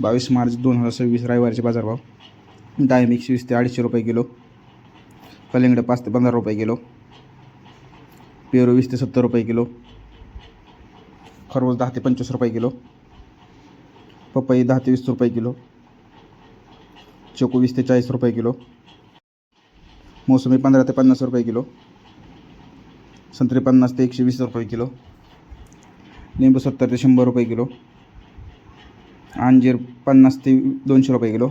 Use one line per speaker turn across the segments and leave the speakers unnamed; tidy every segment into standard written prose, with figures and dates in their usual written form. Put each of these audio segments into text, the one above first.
22 मार्च 2026 रविवारचे बाजारभाव. डाळिंब 120 ते 250 रुपये किलो. कलिंगड 5 ते 15 रुपये किलो. पेरू 20 ते 70 रुपये किलो. खरबूज 10 ते 25 रुपये किलो. पपई 10 ते 20 रुपये किलो. चिकू 20 ते 40 रुपये किलो. मोसंबी 15 ते 50 रुपये किलो. संत्री 50 ते 120 रुपये किलो. लिंबू 70 ते 100 रुपये किलो. अंजीर 50 ते 200 रुपये किलो.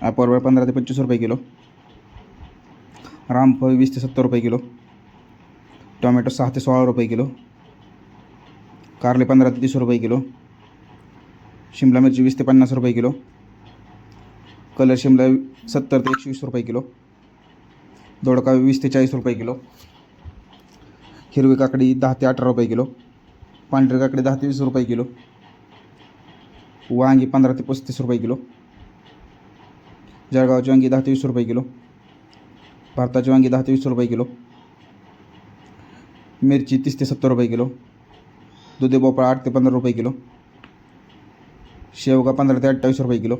ॲपल 15 ते 25 रुपये किलो. रामफळ 20 ते 70 रुपये किलो. टोमॅटो 6 ते 16 रुपये किलो. कारले 15 ते 30 रुपये किलो. शिमला मिरची 20 ते 50 रुपये किलो. कलर शिमला 70 ते 120 रुपये किलो. दोडका 20 ते 40 रुपये किलो. हिरवी काकडी 10 ते 18 रुपये किलो. पांढरी काकडी 10 ते 20 रुपये किलो. वांगी 15 ते 35 रुपये किलो. जळगावची वांगी 10 ते 20 रुपये किलो. भारताची वांगी 10 ते 20 रुपये किलो. मिरची 30 ते 70 रुपये किलो. दुधी भोपळा 8 ते 15 रुपये किलो. शेवगा 15 ते 28 रुपये किलो.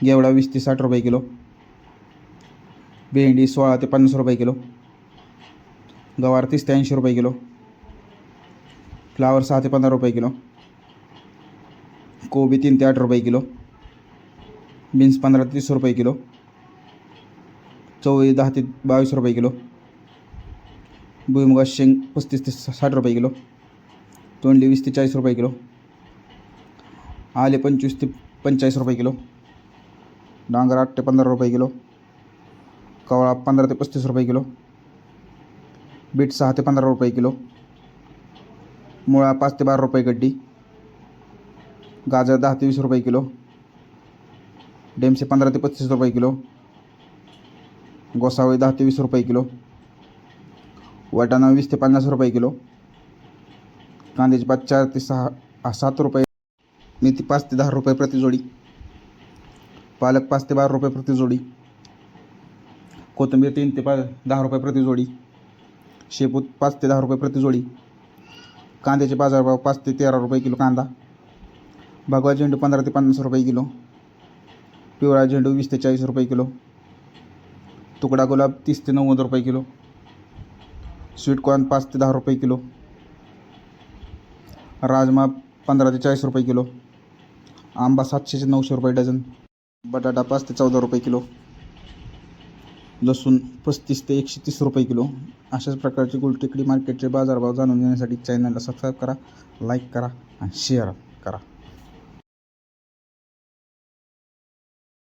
घेवडा 20 ते 60 रुपये किलो. भेंडी 16 ते 50 रुपये किलो. गवार 30 ते 80 रुपये किलो. फ्लावर 6 ते 15 रुपये किलो. कोबी 3 ते 8 रुपये किलो. बीन्स 15 ते 30 रुपये किलो. चवळी 10 ते 22 रुपये किलो. भुईमुगाची शेंग 35 ते 60 रुपये किलो. तोंडली 20 ते 40 रुपये किलो. आले 25 ते 45 रुपये किलो. डांगर 8 ते 15 रुपये किलो. कवळा 15 ते 35 रुपये किलो. बीट 6 ते 15 रुपये किलो. मुळा 5 ते 12 रुपये गड्डी. गाजर 10 ते 20 रुपये किलो. डेमसे 15 ते 35 रुपये किलो. गोसावळी 10 ते 20 रुपये किलो. वाटाणा 20 ते 50 रुपये किलो. कांद्याची पात 4 ते 7 रुपये. मेथी 5 ते 10 रुपये प्रति जोडी. पालक 5 ते 12 रुपये प्रति जोडी. कोथिंबीर 3 ते 10 रुपये प्रति जोडी. शेपू 5 ते 10 रुपये प्रति जोडी. कांद्याचे बाजारभाव 5 ते 13 रुपये किलो कांदा. भगवा झेंडू 15 ते 50 रुपये किलो. पिवळा झेंडू 20 ते 40 रुपये किलो. तुकडा गुलाब 30 ते 90 रुपये किलो. स्वीटकॉर्न 5 ते 10 रुपये किलो. राजमा 15 ते 40 रुपये किलो. आंबा 700 ते 900 रुपये डझन. बटाटा 5 ते 14 रुपये किलो. लसूण 35 ते 130 रुपये किलो. अशाच प्रकारचे गुलटेकडी मार्केटचे बाजारभाव जाणून घेण्यासाठी चॅनलला सबस्क्राईब करा, लाईक करा आणि शेअर करा.